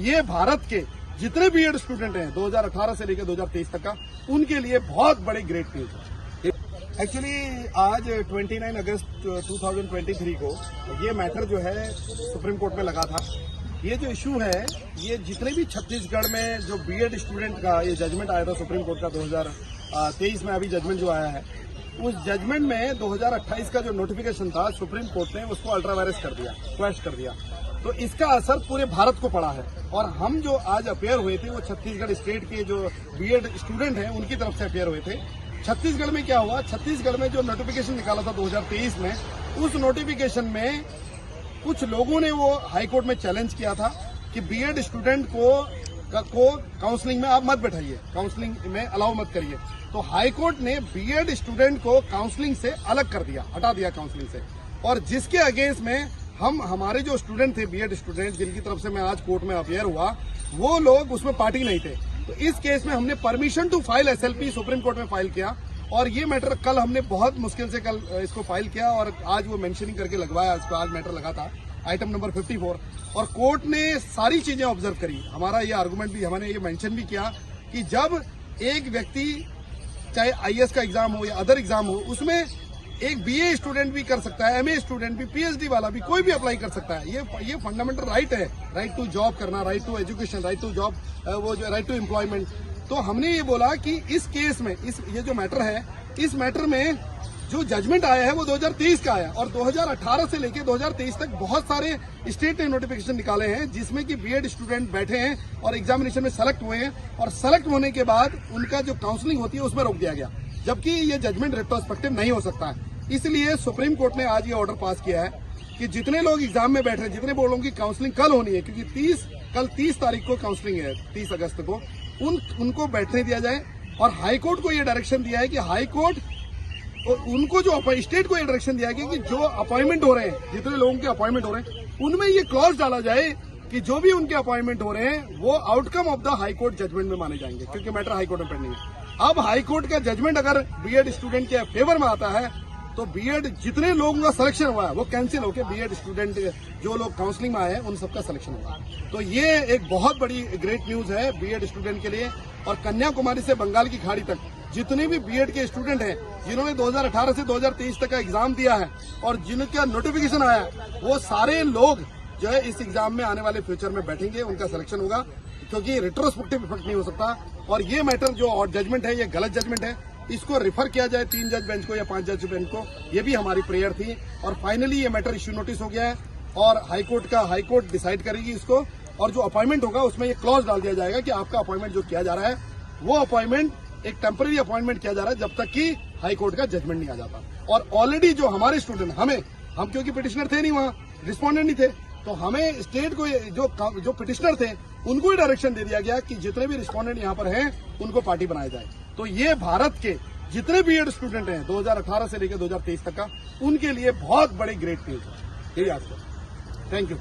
ये भारत के जितने बीएड स्टूडेंट हैं 2018 से लेकर 2023 तक का, उनके लिए बहुत बड़े ग्रेट न्यूज है। एक्चुअली आज 29 अगस्त 2023 को ये मैटर जो है सुप्रीम कोर्ट में लगा था। ये जो इशू है, ये जितने भी छत्तीसगढ़ में जो बीएड स्टूडेंट का ये जजमेंट आया था सुप्रीम कोर्ट का 2023 में, अभी जजमेंट जो आया है, उस जजमेंट में 2028 का जो नोटिफिकेशन था सुप्रीम कोर्ट ने उसको अल्ट्रा वायरस कर दिया, क्वैश कर दिया। तो इसका असर पूरे भारत को पड़ा है। और हम जो आज अपेयर हुए थे वो छत्तीसगढ़ स्टेट के जो बीएड स्टूडेंट हैं उनकी तरफ से अपेयर हुए थे। छत्तीसगढ़ में क्या हुआ, छत्तीसगढ़ में जो नोटिफिकेशन निकाला था 2023 में, उस नोटिफिकेशन में कुछ लोगों ने वो हाईकोर्ट में चैलेंज किया था कि बीएड स्टूडेंट को काउंसलिंग में आप मत बैठाइए, काउंसलिंग में अलाउ मत करिए। तो हाईकोर्ट ने बीएड स्टूडेंट को काउंसलिंग से अलग कर दिया, हटा दिया काउंसलिंग से। और जिसके अगेंस्ट में हमारे जो स्टूडेंट थे, बीएड स्टूडेंट जिनकी तरफ से मैं आज कोर्ट में अपेयर हुआ, वो लोग उसमें पार्टी नहीं थे। तो इस केस में हमने permission to file SLP Supreme Court में फाइल किया। और ये मैटर कल हमने बहुत मुश्किल से कल इसको फाइल किया और आज वो मेंशनिंग करके लगवाया। इसको आज मैटर लगा था आइटम नंबर 54, और कोर्ट ने सारी चीजें ऑब्जर्व करी। हमारा ये आर्गुमेंट भी, हमने ये मेंशन भी किया कि जब एक व्यक्ति चाहे आईएएस का एग्जाम हो या अदर एग्जाम हो, उसमें एक बीए स्टूडेंट भी कर सकता है, एमए स्टूडेंट भी, पीएचडी वाला भी, कोई भी अप्लाई कर सकता है। ये फंडामेंटल राइट है, राइट टू जॉब करना, right to education, right to job, वो जो राइट टू एम्प्लॉयमेंट। तो हमने ये बोला कि इस केस में, ये जो मैटर है, इस मैटर में जो जजमेंट आया है वो 2023 का आया, और 2018 से लेकर 2023 तक बहुत सारे स्टेट ने नोटिफिकेशन निकाले हैं जिसमें कि बीएड स्टूडेंट बैठे हैं और एग्जामिनेशन में सेलेक्ट हुए हैं, और सेलेक्ट होने के बाद उनका जो काउंसलिंग होती है उसमें रोक दिया गया, जबकि ये जजमेंट रेट्रोस्पेक्टिव नहीं हो सकता है। इसलिए सुप्रीम कोर्ट ने आज ये ऑर्डर पास किया है कि जितने लोग एग्जाम में बैठ रहे हैं, जितने बोर्डों की काउंसलिंग कल होनी है, क्योंकि कल 30 तारीख को काउंसलिंग है, 30 अगस्त को, उनको बैठने दिया जाए। और हाईकोर्ट को ये डायरेक्शन दिया है कि हाईकोर्ट उनको जो स्टेट को ये डायरेक्शन दिया गया कि जो अपॉइंटमेंट हो रहे हैं, जितने लोगों के अपॉइंटमेंट हो रहे हैं, उनमें ये क्लॉज डाला जाए कि जो भी उनके अपॉइंटमेंट हो रहे हैं वो outcome of the high court judgment में माने जाएंगे, क्योंकि मैटर हाईकोर्ट में पेंडिंग है। अब हाईकोर्ट का जजमेंट अगर बीएड स्टूडेंट के फेवर में आता है तो बीएड जितने लोगों का सिलेक्शन हुआ है वो कैंसिल होकर बीएड स्टूडेंट जो लोग काउंसलिंग में आए हैं उन सबका सिलेक्शन होगा। तो ये एक बहुत बड़ी ग्रेट न्यूज है बीएड स्टूडेंट के लिए। और कन्याकुमारी से बंगाल की खाड़ी तक जितने भी बीएड के स्टूडेंट हैं, जिन्होंने 2018 से 2023 तक का एग्जाम दिया है और जिनका नोटिफिकेशन आया है, वो सारे लोग जो है इस एग्जाम में आने वाले फ्यूचर में बैठेंगे, उनका सिलेक्शन होगा, क्योंकि रेट्रोस्पेक्टिव इफेक्ट नहीं हो सकता। और ये मैटर जो जजमेंट है, ये गलत जजमेंट है, इसको रिफर किया जाए 3 जज बेंच को या 5 जज बेंच को, ये भी हमारी प्रेयर थी। और फाइनली ये मैटर इश्यू नोटिस हो गया है और हाईकोर्ट डिसाइड करेगी इसको। और जो अपॉइंटमेंट होगा उसमें ये क्लॉज डाल दिया जाएगा कि आपका अपॉइंटमेंट जो किया जा रहा है वो अपॉइंटमेंट एक टेम्पररी अपॉइंटमेंट किया जा रहा है जब तक कि हाईकोर्ट का जजमेंट नहीं आ जाता। और ऑलरेडी जो हमारे स्टूडेंट, हम क्योंकि पिटिशनर थे नहीं, वहां रिस्पोंडेंट नहीं थे, तो हमें स्टेट को जो पिटिशनर थे उनको ही डायरेक्शन दे दिया गया कि जितने भी रिस्पोंडेंट यहाँ पर हैं उनको पार्टी बनाया जाए। तो ये भारत के जितने बीएड स्टूडेंट हैं 2018 से लेकर 2023 तक का, उनके लिए बहुत बड़े ग्रेट न्यूज है। यही आपको थैंक यू।